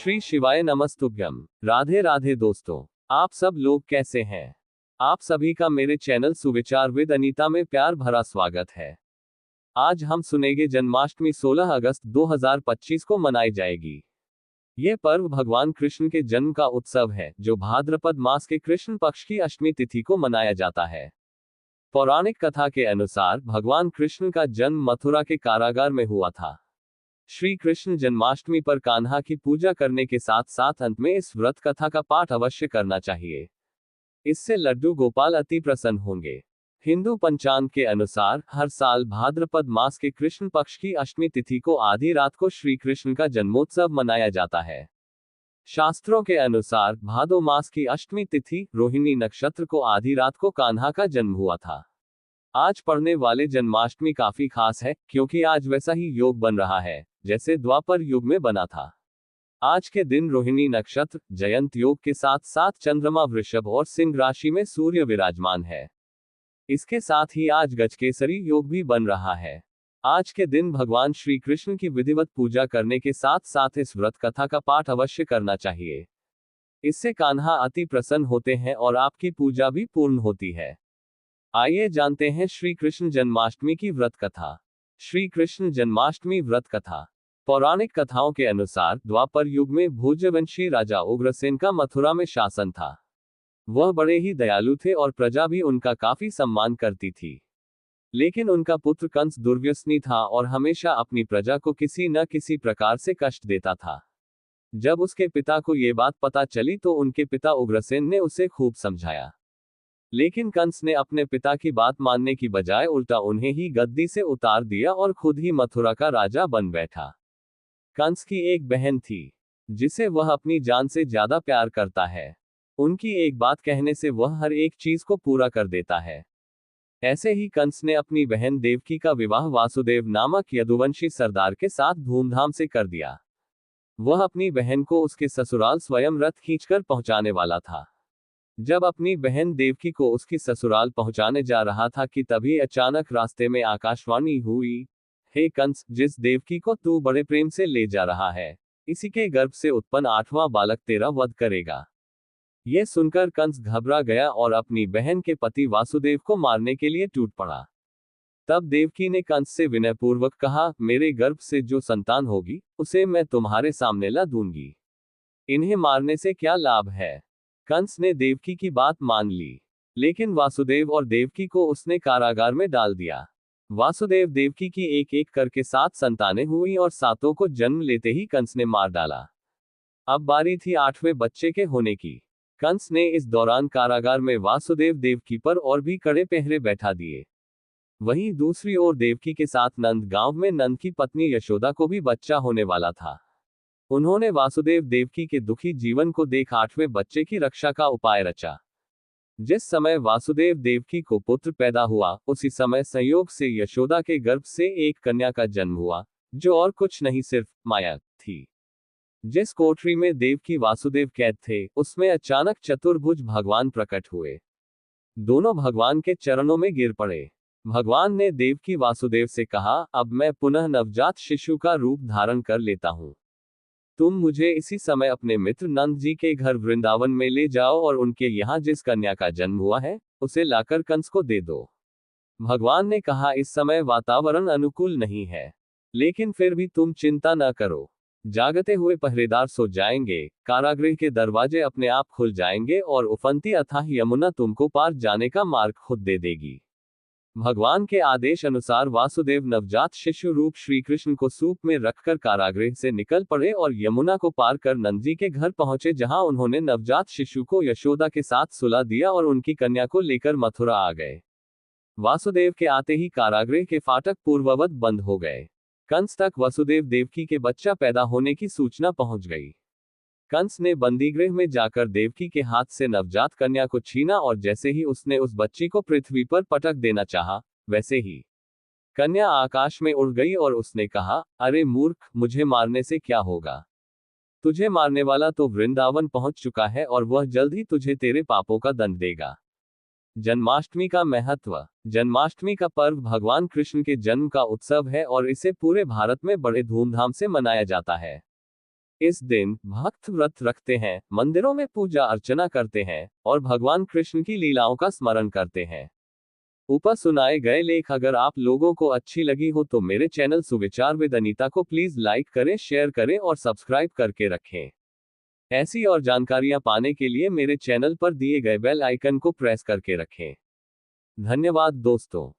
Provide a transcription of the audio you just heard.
श्री शिवाय नमस्तुभ्यम। राधे राधे दोस्तों, आप सब लोग कैसे हैं? आप सभी का मेरे चैनल सुविचार विद अनीता में प्यार भरा स्वागत है। आज हम सुनेंगे जन्माष्टमी 16 अगस्त 2025 को मनाई जाएगी। यह पर्व भगवान कृष्ण के जन्म का उत्सव है, जो भाद्रपद मास के कृष्ण पक्ष की अष्टमी तिथि को मनाया जाता है। पौराणिक कथा के अनुसार भगवान कृष्ण का जन्म मथुरा के कारागार में हुआ था। श्री कृष्ण जन्माष्टमी पर कान्हा की पूजा करने के साथ साथ अंत में इस व्रत कथा का पाठ अवश्य करना चाहिए। इससे लड्डू गोपाल अति प्रसन्न होंगे। हिंदू पंचांग के अनुसार हर साल भाद्रपद मास के कृष्ण पक्ष की अष्टमी तिथि को आधी रात को श्री कृष्ण का जन्मोत्सव मनाया जाता है। शास्त्रों के अनुसार भादो मास की अष्टमी तिथि रोहिणी नक्षत्र को आधी रात को कान्हा का जन्म हुआ था। आज पढ़ने वाले जन्माष्टमी काफी खास है, क्योंकि आज वैसा ही योग बन रहा है जैसे द्वापर युग में बना था। आज के दिन रोहिणी नक्षत्र जयंत योग के साथ साथ चंद्रमा वृषभ और सिंह राशि में सूर्य विराजमान है। इसके साथ ही आज गजकेसरी योग भी बन रहा है। आज के दिन भगवान श्री कृष्ण की विधिवत पूजा करने के साथ साथ इस व्रत कथा का पाठ अवश्य करना चाहिए। इससे कान्हा अति प्रसन्न होते हैं और आपकी पूजा भी पूर्ण होती है। आइए जानते हैं श्री कृष्ण जन्माष्टमी की व्रत कथा। श्री कृष्ण जन्माष्टमी व्रत कथा। पौराणिक कथाओं के अनुसार द्वापर युग में भोजवंशी राजा उग्रसेन का मथुरा में शासन था। वह बड़े ही दयालु थे और प्रजा भी उनका काफी सम्मान करती थी। लेकिन उनका पुत्र कंस दुर्व्यसनी था और हमेशा अपनी प्रजा को किसी न किसी प्रकार से कष्ट देता था। जब उसके पिता को ये बात पता चली तो उनके पिता उग्रसेन ने उसे खूब समझाया। लेकिन कंस ने अपने पिता की बात मानने की बजाय उल्टा उन्हें ही गद्दी से उतार दिया और खुद ही मथुरा का राजा बन बैठा। कंस की एक बहन थी, जिसे वह अपनी जान से ज्यादा प्यार करता है। उनकी एक बात कहने से वह हर एक चीज को पूरा कर देता है। ऐसे ही कंस ने अपनी बहन देवकी का विवाह वासुदेव नामक यदुवंशी सरदार के साथ धूमधाम से कर दिया। वह अपनी बहन को उसके ससुराल स्वयं रथ खींचकर पहुंचाने वाला था। जब अपनी बहन देवकी को उसकी ससुराल पहुंचाने जा रहा था कि तभी अचानक रास्ते में आकाशवाणी हुई, हे कंस, जिस देवकी को तू बड़े प्रेम से ले जा रहा है, इसी के गर्भ से उत्पन्न 8वां बालक तेरा वध करेगा। यह सुनकर कंस घबरा गया और अपनी बहन के पति वासुदेव को मारने के लिए टूट पड़ा। तब देवकी ने कंस से विनयपूर्वक कहा, मेरे गर्भ से जो संतान होगी उसे मैं तुम्हारे सामने ला दूंगी। इन्हें मारने से क्या लाभ है? कंस ने देवकी की बात मान ली, लेकिन वासुदेव और देवकी को उसने कारागार में डाल दिया। वासुदेव देवकी की एक एक करके 7 संतानें हुई और 7 को जन्म लेते ही कंस ने मार डाला। अब बारी थी 8वें बच्चे के होने की। कंस ने इस दौरान कारागार में वासुदेव देवकी पर और भी कड़े पहरे बैठा दिए। वहीं दूसरी ओर देवकी के साथ नंद गांव में नंद की पत्नी यशोदा को भी बच्चा होने वाला था। उन्होंने वासुदेव देवकी के दुखी जीवन को देख 8वें बच्चे की रक्षा का उपाय रचा। जिस समय वासुदेव देवकी को पुत्र पैदा हुआ, उसी समय संयोग से यशोदा के गर्भ से एक कन्या का जन्म हुआ, जो और कुछ नहीं सिर्फ माया थी। जिस कोठरी में देवकी वासुदेव कैद थे, उसमें अचानक चतुर्भुज भगवान प्रकट हुए। दोनों भगवान के चरणों में गिर पड़े। भगवान ने देवकी वासुदेव से कहा, अब मैं पुनः नवजात शिशु का रूप धारण कर लेता हूं। तुम मुझे इसी समय अपने मित्र नंद जी के घर वृंदावन में ले जाओ और उनके यहाँ जिस कन्या का जन्म हुआ है, उसे लाकर कंस को दे दो। भगवान ने कहा, इस समय वातावरण अनुकूल नहीं है, लेकिन फिर भी तुम चिंता न करो। जागते हुए पहरेदार सो जाएंगे, कारागृह के दरवाजे अपने आप खुल जाएंगे और उफनती अथाह यमुना तुमको पार जाने का मार्ग खुद दे देगी। भगवान के आदेश अनुसार वासुदेव नवजात शिशु रूप श्री कृष्ण को सूप में रखकर कारागृह से निकल पड़े और यमुना को पार कर नंदजी के घर पहुंचे, जहां उन्होंने नवजात शिशु को यशोदा के साथ सुला दिया और उनकी कन्या को लेकर मथुरा आ गए। वासुदेव के आते ही कारागृह के फाटक पूर्ववत बंद हो गए। कंस तक वसुदेव देवकी के बच्चा पैदा होने की सूचना पहुंच गई। कंस ने बंदीगृह में जाकर देवकी के हाथ से नवजात कन्या को छीना और जैसे ही उसने उस बच्ची को पृथ्वी पर पटक देना चाहा, वैसे ही कन्या आकाश में उड़ गई और उसने कहा, अरे मूर्ख, मुझे मारने से क्या होगा? तुझे मारने वाला तो वृंदावन पहुंच चुका है और वह जल्द ही तुझे तेरे पापों का दंड देगा। जन्माष्टमी का महत्व। जन्माष्टमी का पर्व भगवान कृष्ण के जन्म का उत्सव है और इसे पूरे भारत में बड़े धूमधाम से मनाया जाता है। इस दिन भक्त व्रत रखते हैं, मंदिरों में पूजा अर्चना करते हैं और भगवान कृष्ण की लीलाओं का स्मरण करते हैं। ऊपर सुनाए गए लेख अगर आप लोगों को अच्छी लगी हो तो मेरे चैनल सुविचार विद अनीता को प्लीज लाइक करें, शेयर करें और सब्सक्राइब करके रखें। ऐसी और जानकारियां पाने के लिए मेरे चैनल पर दिए गए बेल आइकन को प्रेस करके रखें। धन्यवाद दोस्तों।